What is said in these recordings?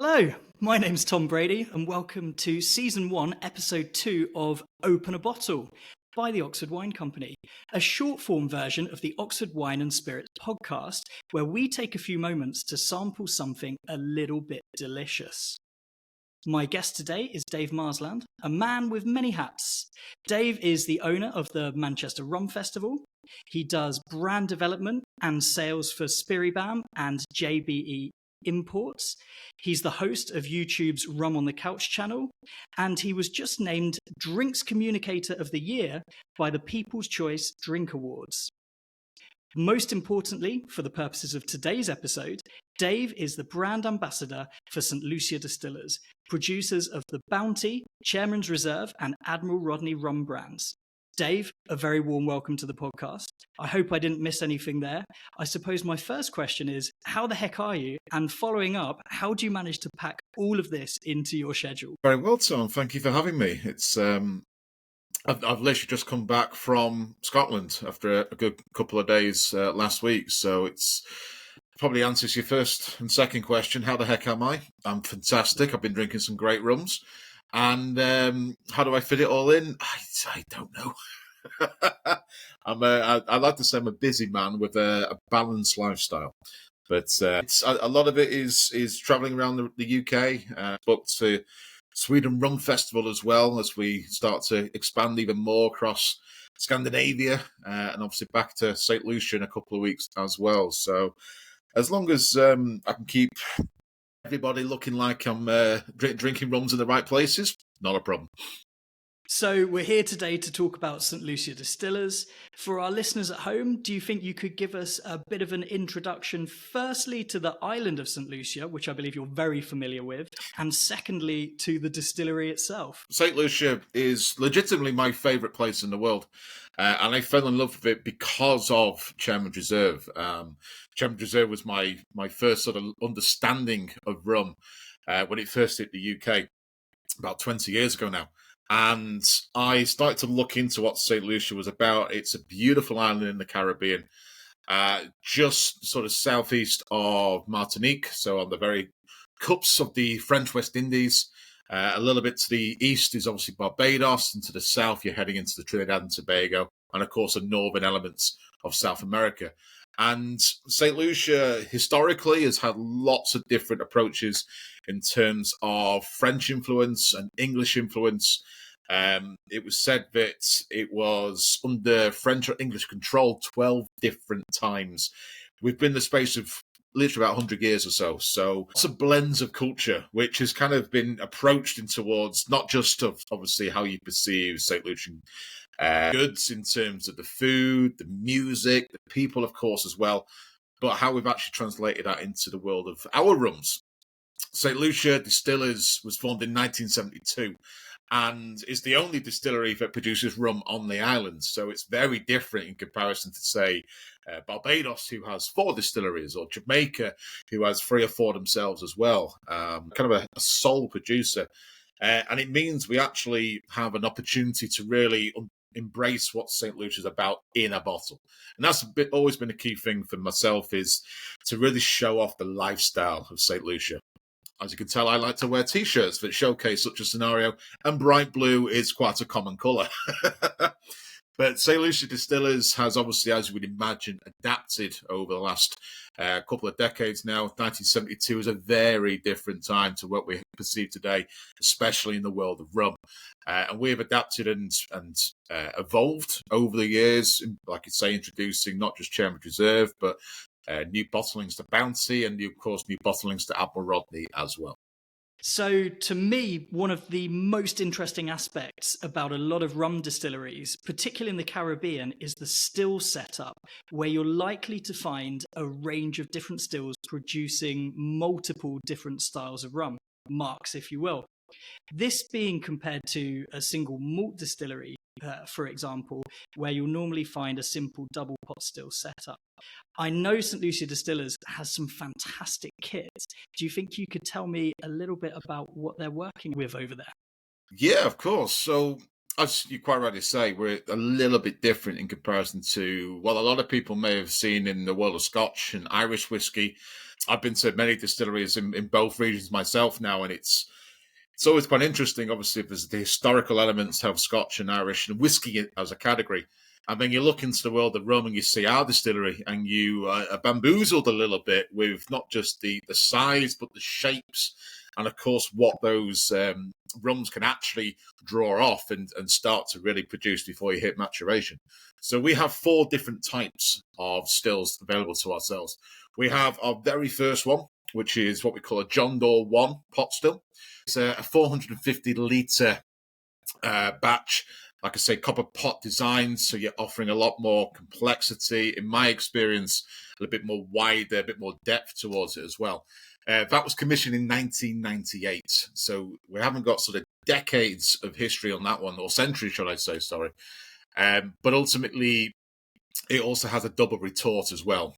Hello, my name's Tom Brady, and welcome to Season 1, Episode 2 of Open a Bottle by the Oxford Wine Company, a short-form version of the Oxford Wine and Spirits podcast, where we take a few moments to sample something a little bit delicious. My guest today is Dave Marsland, a man with many hats. Dave is the owner of the Manchester Rum Festival. He does brand development and sales for Spiribam and JBE Imports. He's the host of YouTube's Rum on the Couch channel, and he was just named Drinks Communicator of the Year by the People's Choice Drink Awards. Most importantly, for the purposes of today's episode, Dave is the brand ambassador for St. Lucia Distillers, producers of the Bounty, Chairman's Reserve, and Admiral Rodney rum brands. Dave, a very warm welcome to the podcast. I hope I didn't miss anything there. I suppose my first question is, how the heck are you? And following up, how do you manage to pack all of this into your schedule? Very well, Tom. Thank you for having me. It's I've literally just come back from Scotland after a good couple of days last week, so it's probably answers your first and second question. How the heck am I? I'm fantastic. I've been drinking some great rums. And how do I fit it all in? I don't know. I like to say I'm a busy man with a balanced lifestyle. But it's a lot of it is travelling around the UK. Booked to Sweden Rum Festival as well, as we start to expand even more across Scandinavia, and obviously back to St. Lucia in a couple of weeks as well. So as long as I can keep everybody looking like I'm drinking rums in the right places, not a problem. So we're here today to talk about St. Lucia Distillers. For our listeners at home, do you think you could give us a bit of an introduction, firstly to the island of St. Lucia, which I believe you're very familiar with, and secondly to the distillery itself? St. Lucia is legitimately my favourite place in the world. And I fell in love with it because of Chairman's Reserve. Chairman's Reserve was my first sort of understanding of rum when it first hit the UK about 20 years ago now. And I started to look into what St. Lucia was about. It's a beautiful island in the Caribbean, just sort of southeast of Martinique, so on the very cups of the French West Indies. A little bit to the east is obviously Barbados, and to the south you're heading into the Trinidad and Tobago, and of course the northern elements of South America. And St. Lucia historically has had lots of different approaches in terms of French influence and English influence. It was said that it was under French or English control 12 different times. We've been in the space of literally about 100 years or so. So lots of blends of culture, which has kind of been approached in towards not just of obviously how you perceive St. Lucian goods in terms of the food, the music, the people, of course, as well, but how we've actually translated that into the world of our rums. St. Lucia Distillers was formed in 1972 and is the only distillery that produces rum on the island. So it's very different in comparison to, say, Barbados, who has 4 distilleries, or Jamaica, who has 3 or 4 themselves as well. Kind of a sole producer. And it means we actually have an opportunity to really embrace what St. Lucia's about in a bottle. And that's always been a key thing for myself, is to really show off the lifestyle of St. Lucia. As you can tell, I like to wear T-shirts that showcase such a scenario, and bright blue is quite a common colour. But St. Lucia Distillers has obviously, as you would imagine, adapted over the last couple of decades now. 1972 is a very different time to what we perceive today, especially in the world of rum. And we have adapted and evolved over the years, like I say, introducing not just Chairman's Reserve, but new bottlings to Bounty, and of course new bottlings to Admiral Rodney as well. So to me, one of the most interesting aspects about a lot of rum distilleries, particularly in the Caribbean, is the still setup, where you're likely to find a range of different stills producing multiple different styles of rum, marks if you will. This being compared to a single malt distillery, for example, where you'll normally find a simple double pot still setup. I know St. Lucia Distillers has some fantastic kits. Do you think you could tell me a little bit about what they're working with over there? Yeah, of course. So as you quite rightly say, we're a little bit different in comparison to what a lot of people may have seen in the world of Scotch and Irish whiskey. I've been to many distilleries in both regions myself now, and it's always quite interesting. Obviously, there's the historical elements of Scotch and Irish and whiskey as a category. And then you look into the world of rum and you see our distillery, and you are bamboozled a little bit with not just the size, but the shapes, and of course what those rums can actually draw off and start to really produce before you hit maturation. So we have 4 different types of stills available to ourselves. We have our very first one, which is what we call a John Doe 1 pot still. It's a 450 litre batch. Like I say, copper pot design, so you're offering a lot more complexity. In my experience, a little bit more wider, a bit more depth towards it as well. That was commissioned in 1998, so we haven't got sort of decades of history on that one, or centuries, should I say, sorry. But ultimately, it also has a double retort as well.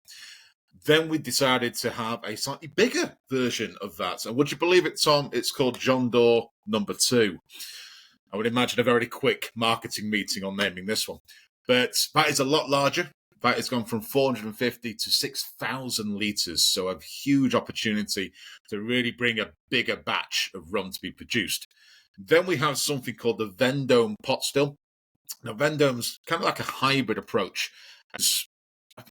Then we decided to have a slightly bigger version of that. And would you believe it, Tom? It's called John Doe number 2. I would imagine a very quick marketing meeting on naming this one. But that is a lot larger. That has gone from 450 to 6,000 litres. So a huge opportunity to really bring a bigger batch of rum to be produced. Then we have something called the Vendome pot still. Now, Vendome's kind of like a hybrid approach.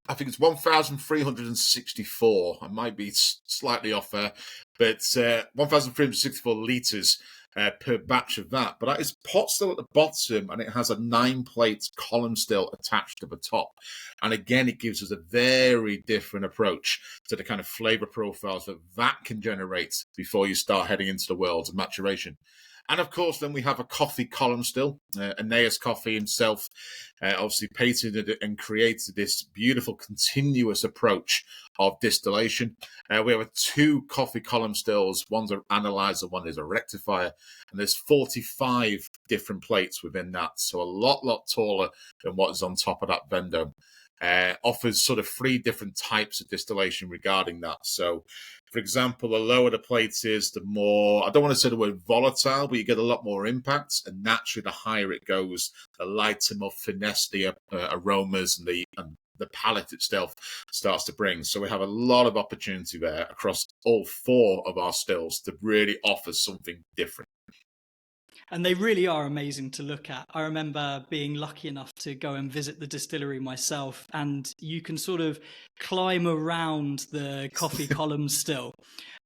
I think it's 1,364. I might be slightly off there, but 1,364 litres per batch of that. But that is pot still at the bottom, and it has a 9-plate column still attached to the top. And again, it gives us a very different approach to the kind of flavour profiles that can generate before you start heading into the world of maturation. And of course, then we have a coffee column still. Aeneas Coffee himself obviously patented it and created this beautiful continuous approach of distillation. We have 2 coffee column stills. One's an analyzer, one is a rectifier. And there's 45 different plates within that. So a lot taller than what is on top of that Vendome. Offers sort of 3 different types of distillation regarding that. So, for example, the lower the plate is, the more, I don't want to say the word volatile, but you get a lot more impact. And naturally, the higher it goes, the lighter, more finesse the aromas and the palate itself starts to bring. So we have a lot of opportunity there across all 4 of our stills to really offer something different. And they really are amazing to look at. I remember being lucky enough to go and visit the distillery myself, and you can sort of climb around the coffee columns still.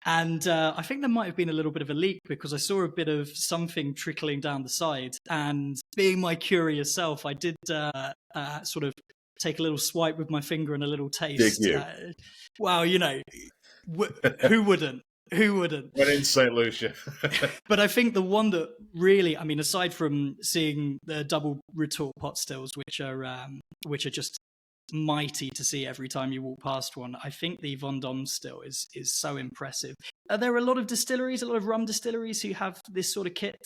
And I think there might have been a little bit of a leak because I saw a bit of something trickling down the side. And being my curious self, I did sort of take a little swipe with my finger and a little taste. Did you? Well, you know, who wouldn't? Who wouldn't? Went in St. Lucia. But I think the one that really, I mean, aside from seeing the double retort pot stills, which are just mighty to see every time you walk past one, I think the Vendome still is so impressive. Are there a lot of distilleries, a lot of rum distilleries who have this sort of kit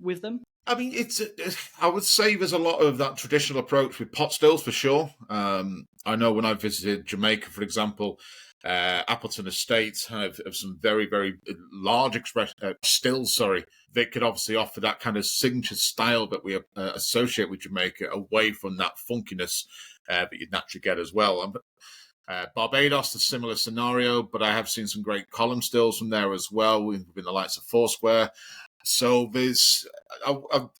with them? I mean, I would say there's a lot of that traditional approach with pot stills for sure. I know when I visited Jamaica, for example, Appleton Estate have some very, very large stills, that could obviously offer that kind of signature style that we associate with Jamaica, away from that funkiness that you'd naturally get as well. Barbados, a similar scenario, but I have seen some great column stills from there as well, within the likes of Foursquare. So there's,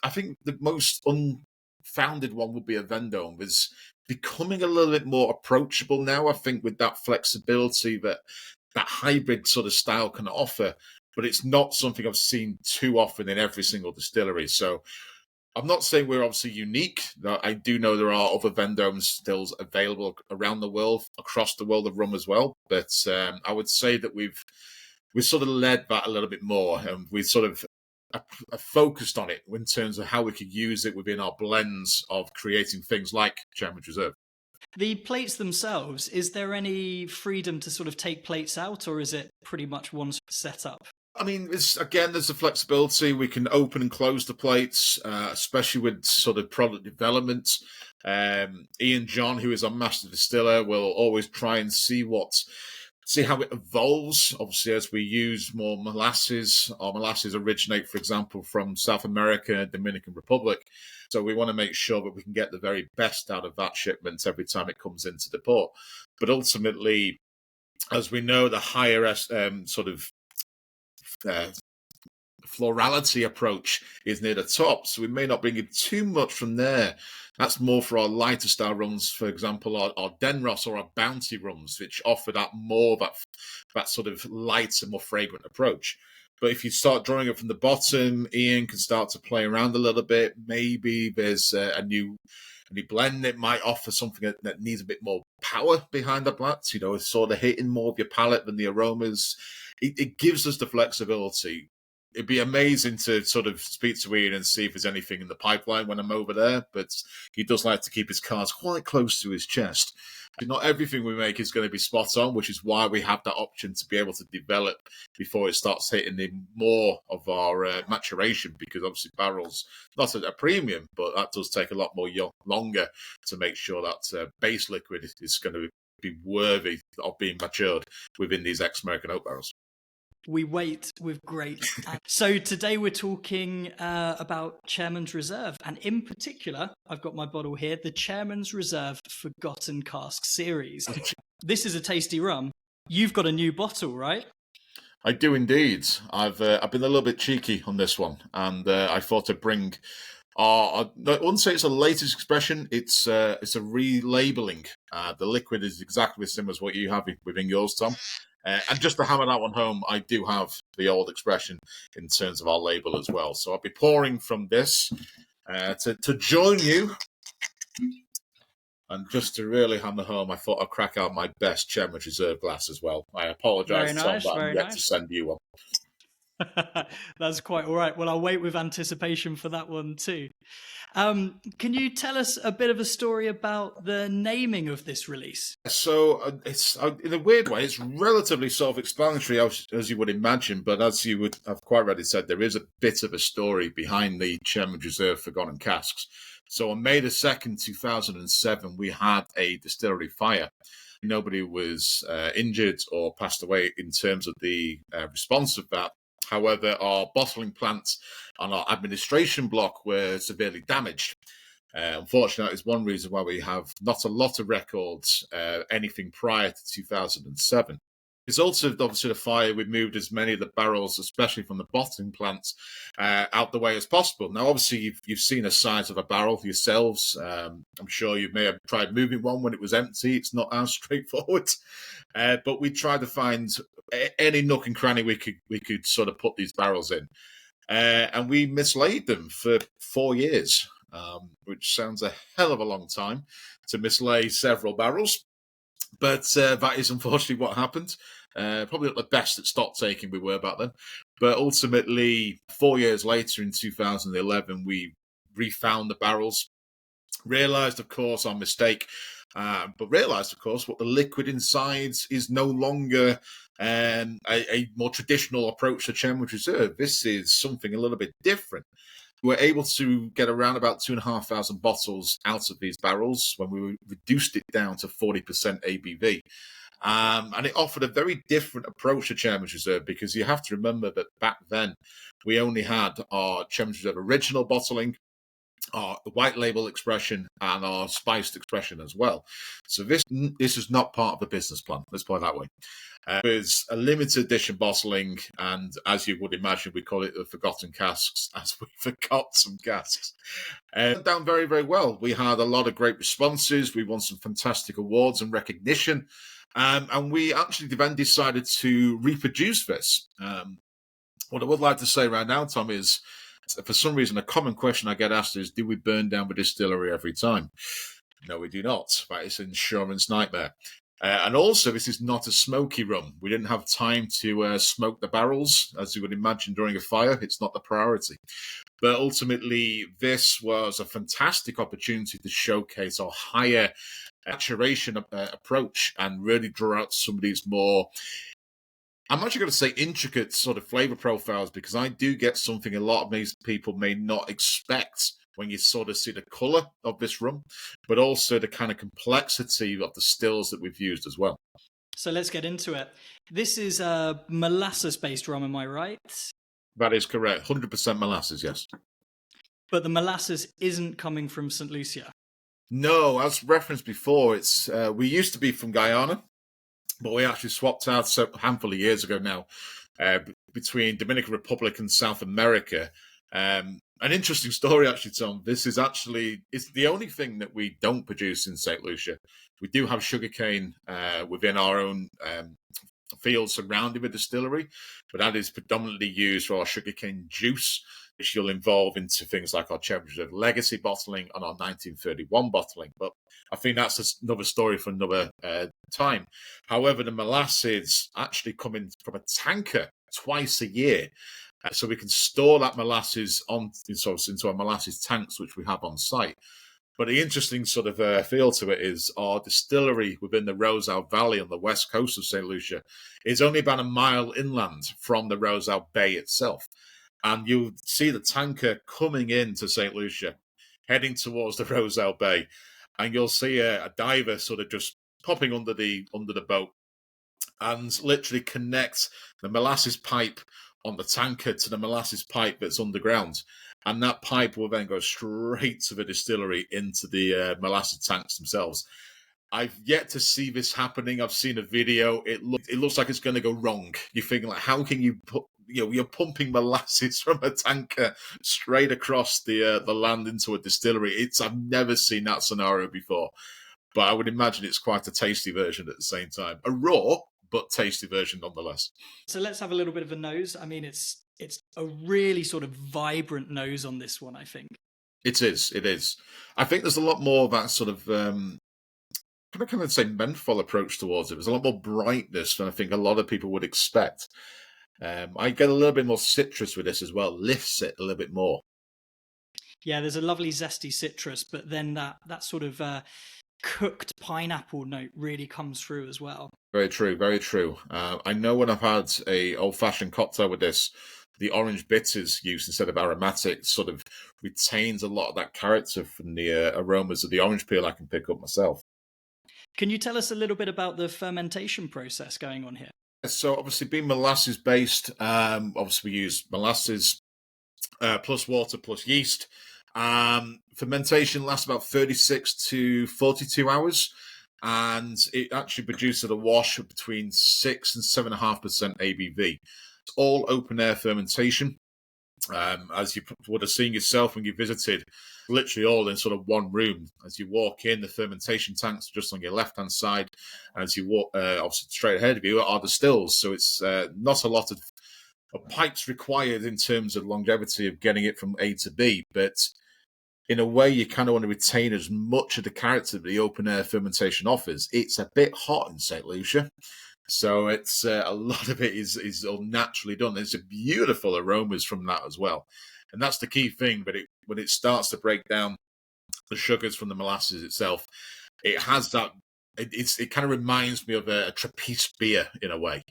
I think the most unfounded one would be a Vendome. There's becoming a little bit more approachable now, I think, with that flexibility that hybrid sort of style can offer, but it's not something I've seen too often in every single distillery. So I'm not saying we're obviously unique. I do know there are other Vendome stills available around the world, across the world of rum as well, but I would say that we've sort of led that a little bit more, and we sort of focused on it in terms of how we could use it within our blends of creating things like Chairman's Reserve. The plates themselves, is there any freedom to sort of take plates out, or is it pretty much one setup? I mean, there's a flexibility. We can open and close the plates, especially with sort of product development. Ian John, who is our master distiller, will always try and see what see how it evolves. Obviously, as we use more molasses, our molasses originate, for example, from South America, Dominican Republic. So we want to make sure that we can get the very best out of that shipment every time it comes into the port. But ultimately, as we know, the higher sort of florality approach is near the top, so we may not bring in too much from there. That's more for our lighter style rums, for example, our Denros or our Bounty rums, which offer that more that sort of lighter, more fragrant approach. But if you start drawing it from the bottom, Ian can start to play around a little bit. Maybe there's a new blend that might offer something that needs a bit more power behind the blats, it's sort of hitting more of your palate than the aromas. It gives us the flexibility. It'd be amazing to sort of speak to Ian and see if there's anything in the pipeline when I'm over there, but he does like to keep his cards quite close to his chest. Not everything we make is going to be spot on, which is why we have that option to be able to develop before it starts hitting in more of our maturation, because obviously barrels, not at a premium, but that does take a lot more longer to make sure that base liquid is going to be worthy of being matured within these ex-American oak barrels. We wait with great. So today we're talking about Chairman's Reserve, and in particular, I've got my bottle here, the Chairman's Reserve Forgotten Cask series. This is a tasty rum. You've got a new bottle, right? I do indeed. I've been a little bit cheeky on this one, and I thought to bring. I wouldn't say it's a latest expression. It's a relabeling. The liquid is exactly the same as what you have within yours, Tom. And just to hammer that one home, I do have the old expression in terms of our label as well. So I'll be pouring from this to join you. And just to really hammer home, I thought I'd crack out my best Chairman's Reserve glass as well. I apologise, Tom, but I'm yet to send you one. That's quite all right. Well, I'll wait with anticipation for that one too. Can you tell us a bit of a story about the naming of this release? So it's in a weird way, it's relatively self-explanatory, as you would imagine. But as you would have quite rightly said, there is a bit of a story behind the Chairman's Reserve Forgotten Casks. So on May the 2nd, 2007, we had a distillery fire. Nobody was injured or passed away in terms of the response of that. However, our bottling plants and our administration block were severely damaged. Unfortunately, that is one reason why we have not a lot of records, anything prior to 2007. It's also, obviously, the fire, we moved as many of the barrels, especially from the bottling plants, out the way as possible. Now, obviously, you've seen the size of a barrel yourselves. I'm sure you may have tried moving one when it was empty. It's not as straightforward. But we tried to find any nook and cranny we could sort of put these barrels in. And we mislaid them for 4 years, which sounds a hell of a long time to mislay several barrels. But that is unfortunately what happened. Probably not the best at stock taking we were back then. But ultimately, 4 years later in 2011, we refound the barrels. Realised, of course, our mistake. But realised, of course, what the liquid inside is no longer a more traditional approach to Chairman's Reserve. This is something a little bit different. We were able to get around about 2,500 bottles out of these barrels when we reduced it down to 40% ABV. And it offered a very different approach to Chairman's Reserve, because you have to remember that back then we only had our Chairman's Reserve original bottling, our white label expression, and our spiced expression as well. So this is not part of the business plan, let's put it that way. There's a limited edition bottling, and as you would imagine, we call it the Forgotten Casks, as we forgot some casks. It went down very, very well. We had a lot of great responses. We won some fantastic awards and recognition. And we actually then decided to reproduce this. What I would like to say right now, Tom, is for some reason, a common question I get asked is, do we burn down the distillery every time? No, we do not. That is an insurance nightmare. And also, this is not a smoky rum. We didn't have time to smoke the barrels, as you would imagine, during a fire. It's not the priority. But ultimately, this was a fantastic opportunity to showcase our higher maturation approach and really draw out some of these more, I'm actually going to say, intricate sort of flavor profiles, because I do get something a lot of these people may not expect when you sort of see the color of this rum, but also the kind of complexity of the stills that we've used as well. So let's get into it. This is a molasses-based rum, am I right? That is correct. 100% molasses, yes. But the molasses isn't coming from St. Lucia. No, as referenced before, it's we used to be from Guyana, but we actually swapped out a handful of years ago now between Dominican Republic and South America. An interesting story, actually, Tom. This is it's the only thing that we don't produce in St. Lucia. We do have sugarcane within our own fields surrounding the distillery, but that is predominantly used for our sugarcane juice, which will involve into things like our Championship Legacy bottling and our 1931 bottling. But I think that's another story for another time. However, the molasses actually come in from a tanker twice a year. So we can store that molasses into our molasses tanks, which we have on site. But the interesting sort of feel to it is our distillery within the Roselle Valley on the west coast of St. Lucia is only about a mile inland from the Roselle Bay itself. And you'll see the tanker coming into St. Lucia, heading towards the Roselle Bay. And you'll see a diver sort of just popping under the boat and literally connect the molasses pipe on the tanker to the molasses pipe that's underground. And that pipe will then go straight to the distillery into the molasses tanks themselves. I've yet to see this happening. I've seen a video. It looks like it's going to go wrong. You're thinking, like, how can you put, you're pumping molasses from a tanker straight across the land into a distillery. I've never seen that scenario before. But I would imagine it's quite a tasty version at the same time. A raw but tasty version nonetheless. So let's have a little bit of a nose. I mean, it's a really sort of vibrant nose on this one, I think. It is. I think there's a lot more of that sort of kind of say menthol approach towards it. There's a lot more brightness than I think a lot of people would expect. I get a little bit more citrus with this as well. Lifts it a little bit more. Yeah, there's a lovely zesty citrus, but then that sort of cooked pineapple note really comes through as well. Very true, very true. I know when I've had a old-fashioned cocktail with this, the orange bitters used instead of aromatics sort of retains a lot of that character from the aromas of the orange peel I can pick up myself. Can you tell us a little bit about the fermentation process going on here? So obviously being molasses based, obviously we use molasses plus water plus yeast. Fermentation lasts about 36 to 42 hours, and it actually produces a wash of between 6 and 7.5% ABV. It's all open air fermentation. As you would have seen yourself when you visited, literally all in sort of one room. As you walk in, the fermentation tanks just on your left-hand side. As you walk, obviously straight ahead of you are the stills. So it's not a lot of pipes required in terms of longevity of getting it from A to B, but in a way, you kind of want to retain as much of the character that the open air fermentation offers. It's a bit hot in St. Lucia, so it's a lot of it is all naturally done. There's a beautiful aromas from that as well, and that's the key thing. But when it starts to break down the sugars from the molasses itself, it has that. It kind of reminds me of a Trappist beer in a way.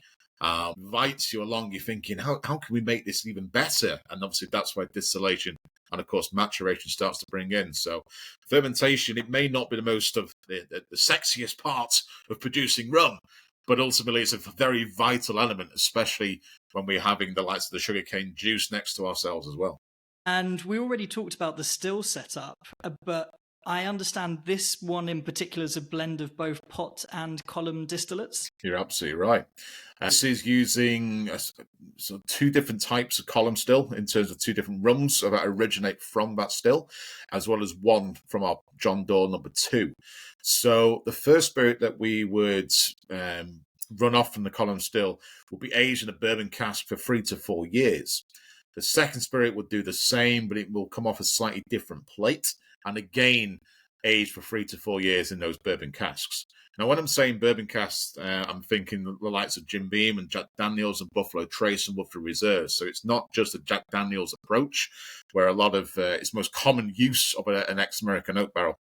Invites you along. You're thinking, how can we make this even better? And obviously, that's why distillation and of course maturation starts to bring in. So fermentation, it may not be the most of the sexiest part of producing rum, but ultimately it's a very vital element, especially when we're having the likes of the sugarcane juice next to ourselves as well. And we already talked about the still setup, but I understand this one in particular is a blend of both pot and column distillates. You're absolutely right. This is using two different types of column still in terms of two different rums that originate from that still, as well as one from our John Doe number 2. So the first spirit that we would run off from the column still will be aged in a bourbon cask for 3 to 4 years. The second spirit would do the same, but it will come off a slightly different plate, and again, aged for 3 to 4 years in those bourbon casks. Now, when I'm saying bourbon casks, I'm thinking the likes of Jim Beam and Jack Daniels and Buffalo Trace and Woodford Reserve. So it's not just a Jack Daniels approach, where a lot of it's most common use of an ex-American oak barrel.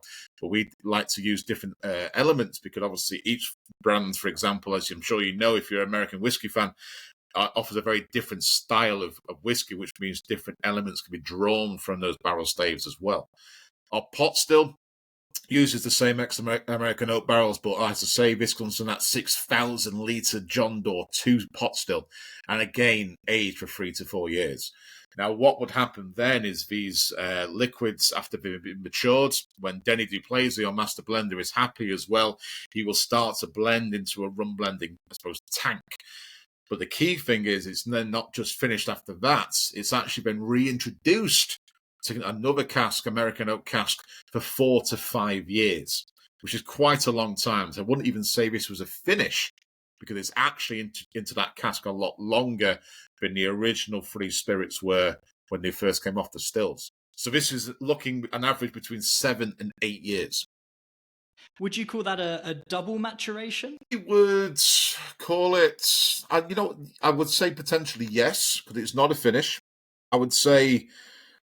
But we like to use different elements because obviously each brand, for example, as I'm sure you know if you're an American whiskey fan, offers a very different style of whiskey, which means different elements can be drawn from those barrel staves as well. Our pot still uses the same American oak barrels, but as I say, this comes from that 6,000 litre John Doe 2 pot still, and again, aged for 3 to 4 years. Now, what would happen then is these liquids, after they've been matured, when Denny Duplessis, our master blender, is happy as well, he will start to blend into a rum blending, I suppose, tank. But the key thing is, it's then not just finished after that, it's actually been reintroduced to another cask, American oak cask, for 4 to 5 years, which is quite a long time. So I wouldn't even say this was a finish, because it's actually into that cask a lot longer than the original three spirits were when they first came off the stills. So this is looking an average between 7 and 8 years. Would you call that a double maturation? I would call it, I would say potentially yes, because it's not a finish. I would say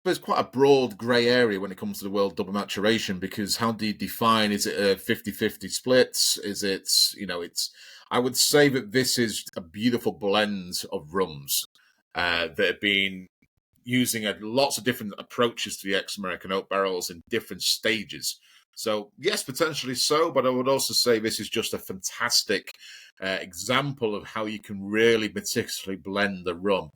there's quite a broad grey area when it comes to the word double maturation, because how do you define, is it a 50-50 split? Is it, I would say that this is a beautiful blend of rums that have been using lots of different approaches to the ex-American oak barrels in different stages. So yes, potentially so, but I would also say this is just a fantastic example of how you can really meticulously blend the rum.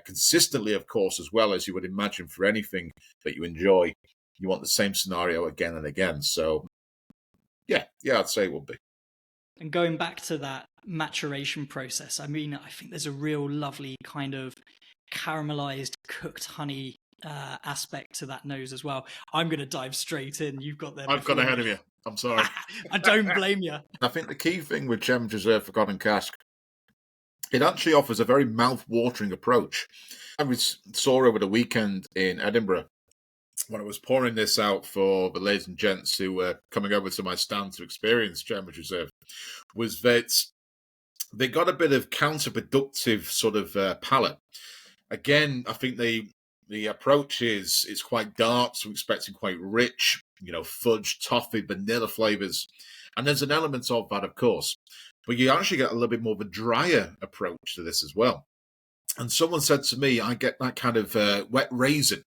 Consistently, of course, as well, as you would imagine for anything that you enjoy. You want the same scenario again and again. So, yeah, I'd say it would be. And going back to that maturation process, I mean, I think there's a real lovely kind of caramelized cooked honey aspect to that nose as well. I'm going to dive straight in. You've got there. I've got ahead of you. I'm sorry. I don't blame you. I think the key thing with Chenin Reserve Forgotten Cask, it actually offers a very mouth-watering approach. I saw over the weekend in Edinburgh when I was pouring this out for the ladies and gents who were coming over to my stand to experience Chenin Reserve, was that they got a bit of counterproductive sort of palate. Again, I think the approach is it's quite dark, so we're expecting quite rich, fudge, toffee, vanilla flavors. And there's an element of that, of course. But you actually get a little bit more of a drier approach to this as well. And someone said to me, I get that kind of wet raisin.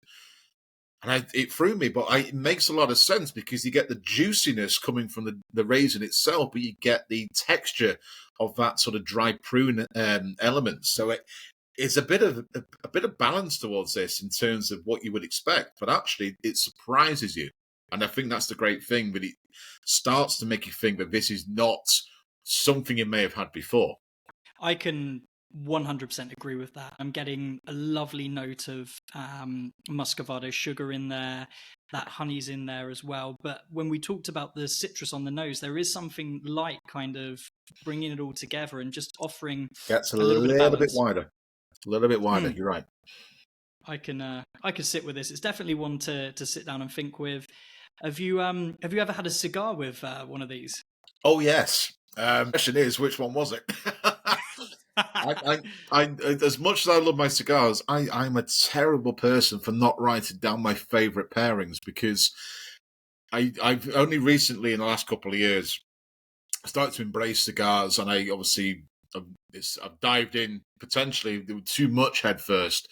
And it threw me, but it makes a lot of sense, because you get the juiciness coming from the raisin itself, but you get the texture of that sort of dry prune element. So it's a bit of balance towards this in terms of what you would expect, but actually it surprises you. And I think that's the great thing, that it starts to make you think that this is not something you may have had before. I can 100% agree with that. I'm getting a lovely note of muscovado sugar in there. That honey's in there as well. But when we talked about the citrus on the nose, there is something light kind of bringing it all together and just offering Gets a little bit wider. A little bit wider, You're right. I can sit with this. It's definitely one to sit down and think with. Have you ever had a cigar with one of these? Oh yes. The question is, which one was it? I as much as I love my cigars, I'm a terrible person for not writing down my favourite pairings, because I've only recently, in the last couple of years, started to embrace cigars, and I obviously I've dived in potentially too much head first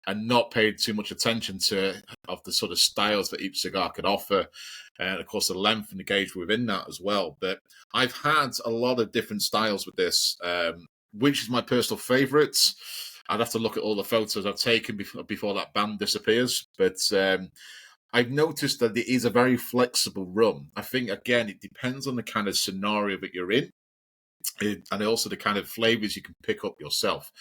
and not paid too much attention to of the sort of styles that each cigar could offer, and of course the length and the gauge within that as well. But I've had a lot of different styles with this. Which is my personal favourites? I'd have to look at all the photos I've taken before that band disappears. But I've noticed that it is a very flexible rum. I think, again, it depends on the kind of scenario that you're in, and also the kind of flavours you can pick up yourself.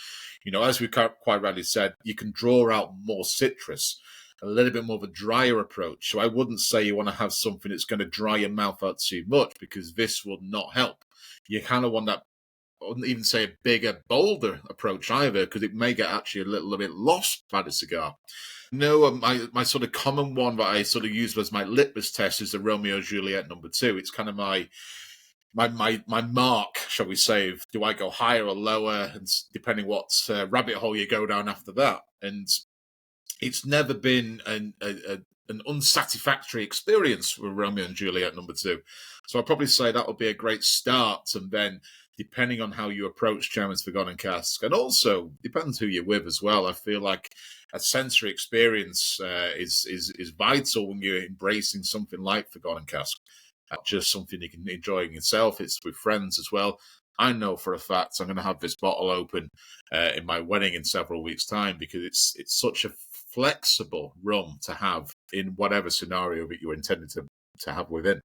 As we quite rightly said, you can draw out more citrus, a little bit more of a drier approach. So I wouldn't say you want to have something that's going to dry your mouth out too much, because this will not help. You kind of want that, I wouldn't even say a bigger, bolder approach either, because it may get actually a little bit lost by the cigar. No, my sort of common one that I sort of use as my litmus test is the Romeo and Juliet number 2. It's kind of my mark, shall we say, of do I go higher or lower, and depending what rabbit hole you go down after that. And it's never been an unsatisfactory experience with Romeo and Juliet #2. So I'd probably say that would be a great start, and then depending on how you approach Chairman's Forgotten Cask, and also depends who you're with as well. I feel like a sensory experience is vital when you're embracing something like Forgotten Cask. Not just something you can enjoy yourself; it's with friends as well. I know for a fact I'm going to have this bottle open in my wedding in several weeks' time, because it's such a flexible rum to have in whatever scenario that you're intended to have within.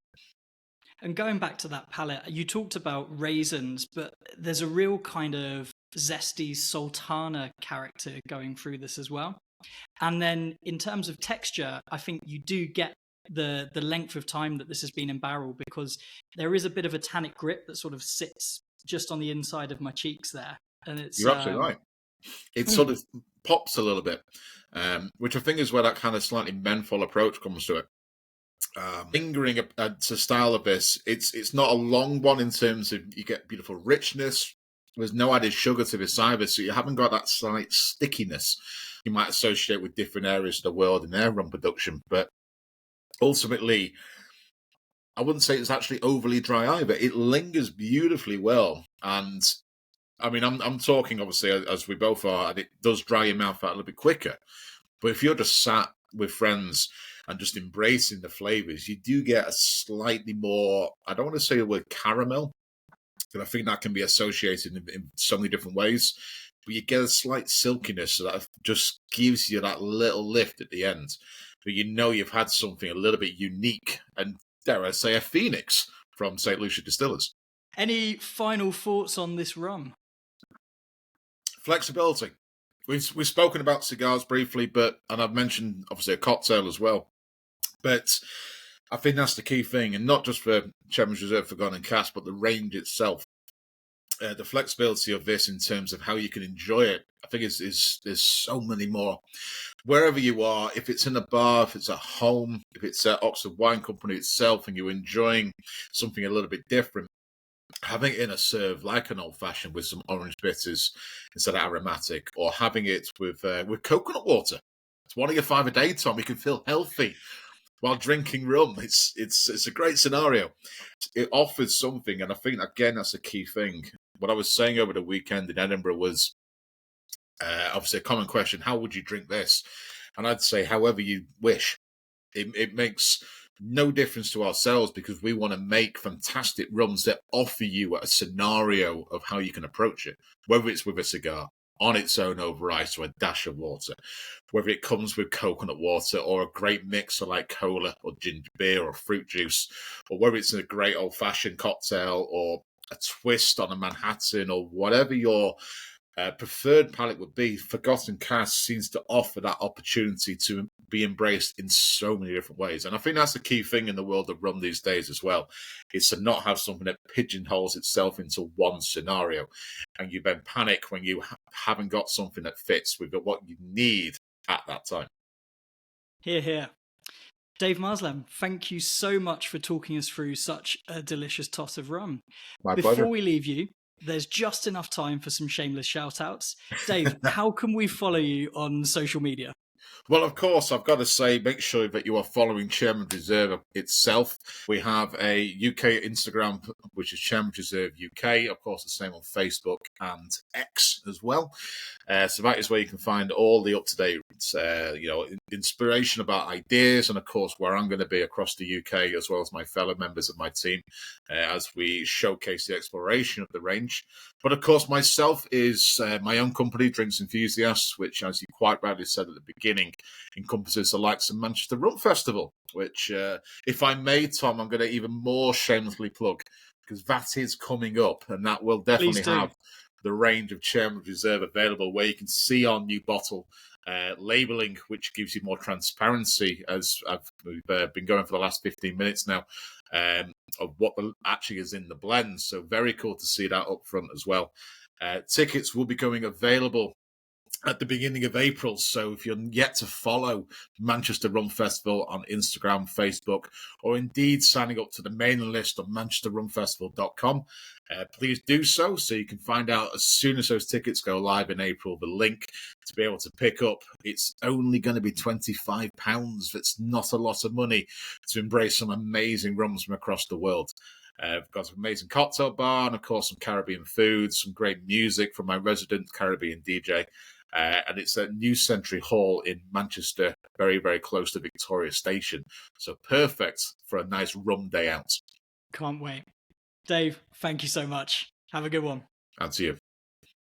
And going back to that palate, you talked about raisins, but there's a real kind of zesty sultana character going through this as well. And then in terms of texture, I think you do get the length of time that this has been in barrel, because there is a bit of a tannic grip that sort of sits just on the inside of my cheeks there. And it's You're absolutely right. It sort of pops a little bit, which I think is where that kind of slightly menthol approach comes to it. Lingering to style of this, it's not a long one in terms of you get beautiful richness. There's no added sugar to this either, so you haven't got that slight stickiness you might associate with different areas of the world in their rum production. But ultimately, I wouldn't say it's actually overly dry either. It lingers beautifully well, and I mean, I'm talking obviously as we both are, and it does dry your mouth out a little bit quicker. But if you're just sat with friends and just embracing the flavors, you do get a slightly more, I don't want to say the word caramel, because I think that can be associated in so many different ways, but you get a slight silkiness that just gives you that little lift at the end. But you know you've had something a little bit unique, and dare I say, a phoenix from St. Lucia Distillers. Any final thoughts on this rum? Flexibility. We've spoken about cigars briefly, and I've mentioned obviously a cocktail as well. But I think that's the key thing, and not just for Chairman's Reserve Forgotten Cask, but the range itself. The flexibility of this in terms of how you can enjoy it, I think there's so many more. Wherever you are, if it's in a bar, if it's at home, if it's at Oxford Wine Company itself, and you're enjoying something a little bit different, having it in a serve like an old-fashioned with some orange bitters instead of aromatic, or having it with coconut water. It's one of your 5 a day, Tom. You can feel healthy while drinking rum. It's a great scenario. It offers something, and I think, again, that's a key thing. What I was saying over the weekend in Edinburgh was obviously a common question: how would you drink this? And I'd say however you wish. It makes no difference to ourselves, because we want to make fantastic rums that offer you a scenario of how you can approach it, whether it's with a cigar, on its own over ice, or a dash of water, whether it comes with coconut water or a great mixer like cola or ginger beer or fruit juice, or whether it's a great old-fashioned cocktail or a twist on a Manhattan, or whatever your preferred palate would be. Forgotten Cask seems to offer that opportunity to be embraced in so many different ways. And I think that's the key thing in the world of rum these days as well, is to not have something that pigeonholes itself into one scenario, and you then panic when you haven't got something that fits with what you need at that time. Hear, hear. Dave Marsland, thank you so much for talking us through such a delicious tot of rum. My Before pleasure. we leave you, there's just enough time for some shameless shout-outs. Dave, how can we follow you on social media? Well, of course, I've got to say, make sure that you are following Chairman's Reserve itself. We have a UK Instagram, which is Chairman's Reserve UK. Of course, the same on Facebook and X as well. So that is where you can find all the up-to-date, inspiration about ideas, and of course, where I'm going to be across the UK, as well as my fellow members of my team, as we showcase the exploration of the range. But of course, myself is my own company, Drinks Enthusiasts, which, as you quite rightly said at the beginning, encompasses the likes of Manchester Rum Festival, which, if I may, Tom, I'm going to even more shamelessly plug, because that is coming up, and that will definitely have the range of Chairman's Reserve available, where you can see our new bottle labelling, which gives you more transparency, as we've been going for the last 15 minutes now, of what actually is in the blend. So very cool to see that up front as well. Tickets will be going available at the beginning of April. So if you're yet to follow Manchester Rum Festival on Instagram, Facebook, or indeed signing up to the mailing list on manchesterrumfestival.com, please do so you can find out as soon as those tickets go live in April, the link to be able to pick up. It's only going to be £25. That's not a lot of money to embrace some amazing rums from across the world. We've got an amazing cocktail bar and, of course, some Caribbean food, some great music from my resident Caribbean DJ. And it's at New Century Hall in Manchester, very, very close to Victoria Station. So perfect for a nice rum day out. Can't wait. Dave, thank you so much. Have a good one. And to you.